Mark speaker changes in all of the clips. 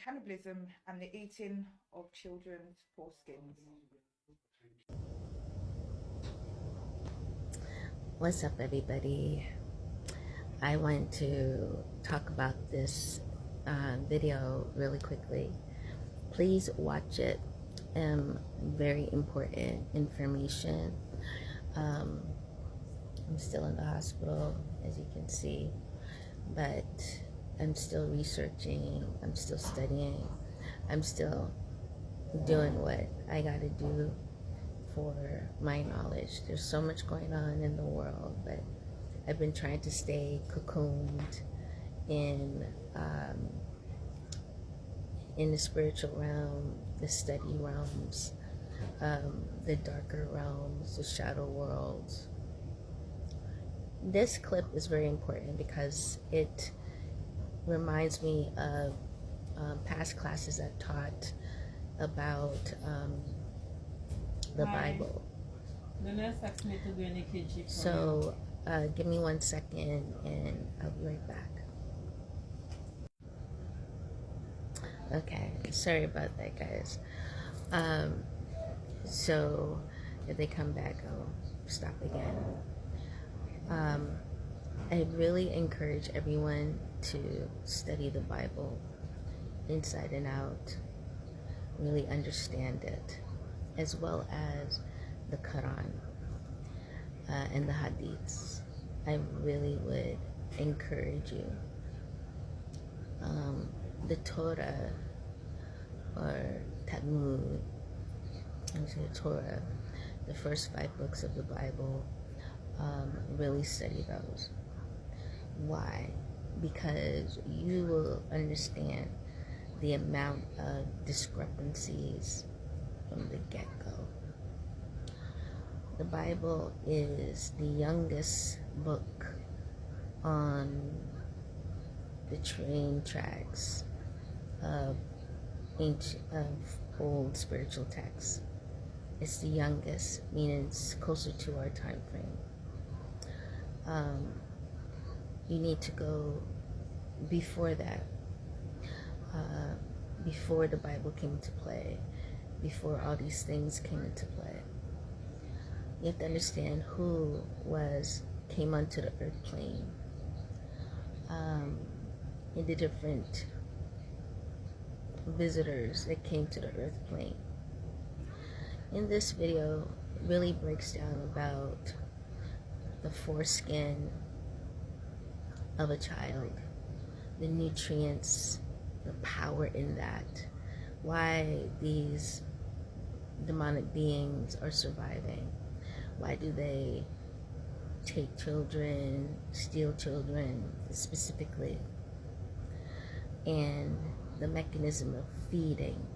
Speaker 1: cannibalism and the eating of children's foreskins.
Speaker 2: What's up, everybody? I want to talk about this video really quickly. Please watch it. Very important information. I'm still in the hospital, as you can see, but I'm still researching, I'm still studying, I'm still doing what I gotta do for my knowledge. There's so much going on in the world, but I've been trying to stay cocooned in the spiritual realm, the study realms, the darker realms, the shadow worlds. This clip is very important because it reminds me of past classes I've taught about the Bible. So give me 1 second and I'll be right back. Okay, sorry about that, guys. So if they come back, I'll stop again. I really encourage everyone to study the Bible inside and out, really understand it, as well as the Quran and the Hadiths. I really would encourage you. The Torah or Talmud, the Torah, the first 5 books of the Bible, really study those. Why? Because you will understand the amount of discrepancies from the get-go. The Bible is the youngest book on the train tracks of old spiritual texts. It's the youngest, meaning it's closer to our time frame. You need to go before that, before the Bible came into play, before all these things came into play. You have to understand who came onto the earth plane, and the different visitors that came to the earth plane. In this video, it really breaks down about the foreskin of a child, the nutrients, the power in that, why these demonic beings are surviving, why do they take children, steal children specifically, and the mechanism of feeding.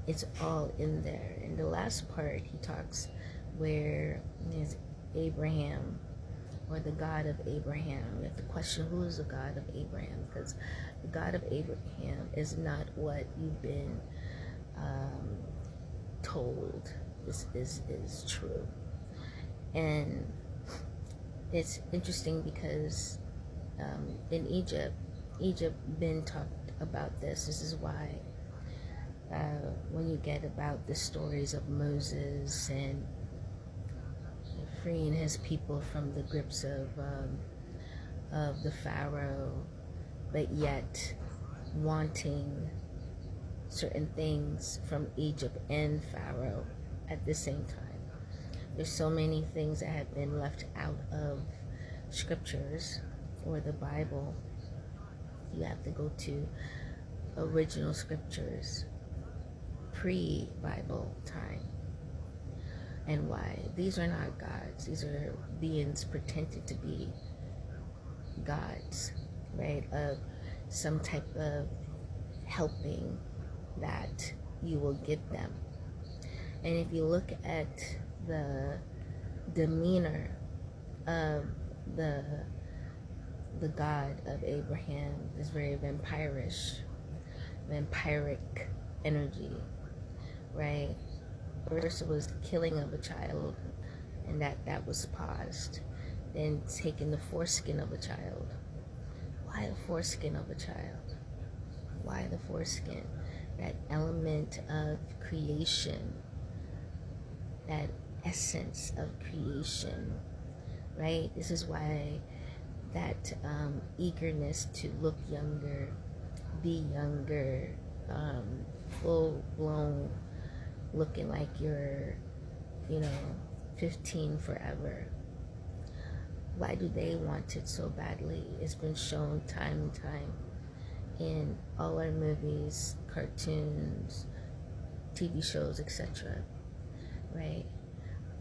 Speaker 2: It's all in there. In the last part, he talks where there's Abraham, or the God of Abraham. We have to question, who is the God of Abraham? Because the God of Abraham is not what you've been told is true. And it's interesting because in Egypt been talked about this. This is why when you get about the stories of Moses and freeing his people from the grips of the Pharaoh, but yet wanting certain things from Egypt and Pharaoh at the same time. There's so many things that have been left out of scriptures or the Bible. You have to go to original scriptures, pre-Bible time. And why? These are not gods. These are beings pretending to be gods, right? Of some type of helping that you will give them. And if you look at the demeanor of the God of Abraham, is very vampiric energy, right? First it was killing of a child, and that was paused. Then taking the foreskin of a child. Why the foreskin of a child? why the foreskin, that element of creation, that essence of creation, right? This is why that eagerness to look younger, be younger, full blown, looking like you're, 15 forever. Why do they want it so badly? It's been shown time and time in all our movies, cartoons, TV shows, etc. Right?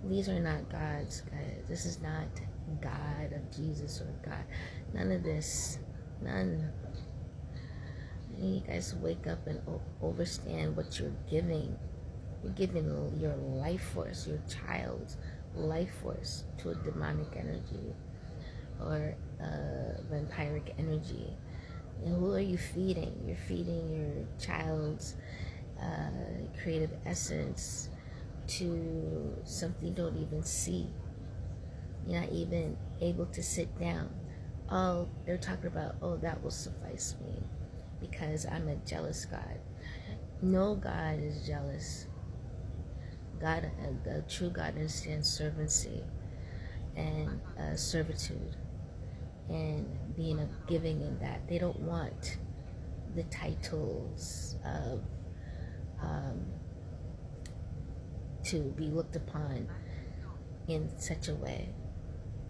Speaker 2: These are not gods, guys. This is not God of Jesus or God. None of this. None. You guys wake up and understand what you're giving. You're giving your life force, your child's life force to a demonic energy or vampiric energy. And who are you feeding? You're feeding your child's creative essence to something you don't even see. You're not even able to sit down. Oh, they're talking about, that will suffice me because I'm a jealous God. No God is jealous. God, the true God understands servancy and servitude and being a giving in that. They don't want the titles of to be looked upon in such a way.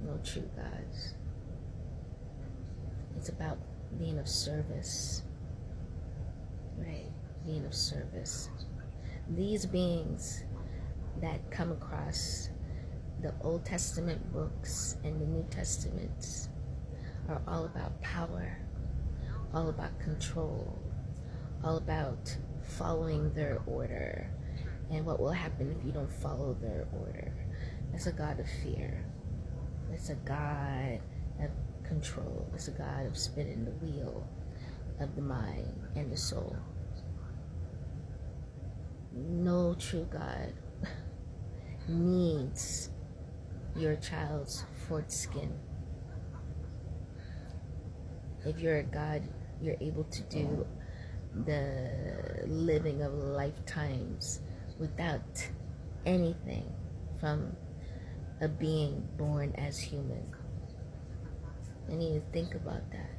Speaker 2: No true gods. It's about being of service, right? Being of service. These beings that come across the Old Testament books and the New Testaments are all about power, all about control, all about following their order and what will happen if you don't follow their order. It's a God of fear. It's a God of control. It's a God of spinning the wheel of the mind and the soul. No true God needs your child's foreskin. If you're a God, you're able to do the living of lifetimes without anything from a being born as human. I need to think about that.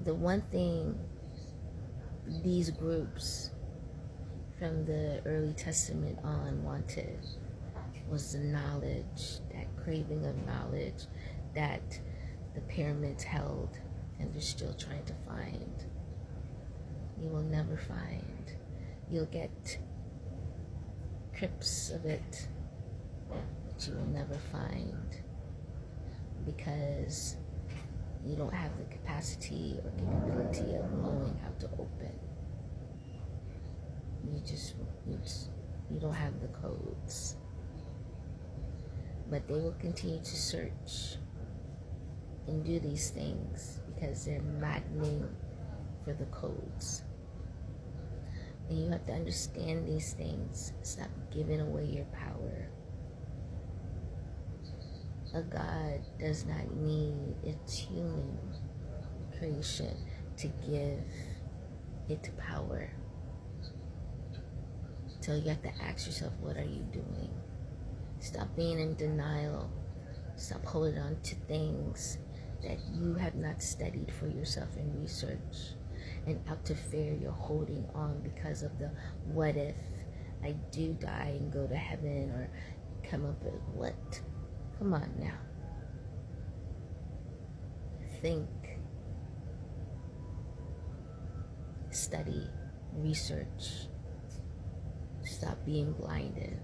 Speaker 2: The one thing these groups from the early Testament on wanted was the knowledge, that craving of knowledge that the pyramids held and they're still trying to find. You will never find. You'll get crypts of it, but you will never find because you don't have the capacity or capability of knowing how to open. You don't have the codes. But they will continue to search and do these things because they're maddening for the codes. And you have to understand these things. Stop giving away your power. A God does not need its human creation to give it power. So you have to ask yourself, what are you doing? Stop being in denial. Stop holding on to things that you have not studied for yourself in research. And out of fear, you're holding on because of the what if I do die and go to heaven, or come up with what? Come on now. Think. Study. Research. Stop being blinded.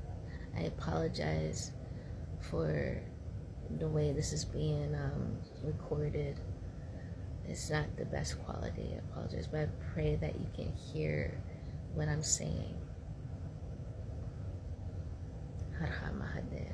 Speaker 2: I apologize for the way this is being recorded. It's not the best quality. I apologize, but I pray that you can hear what I'm saying. Har Ha Mahadev.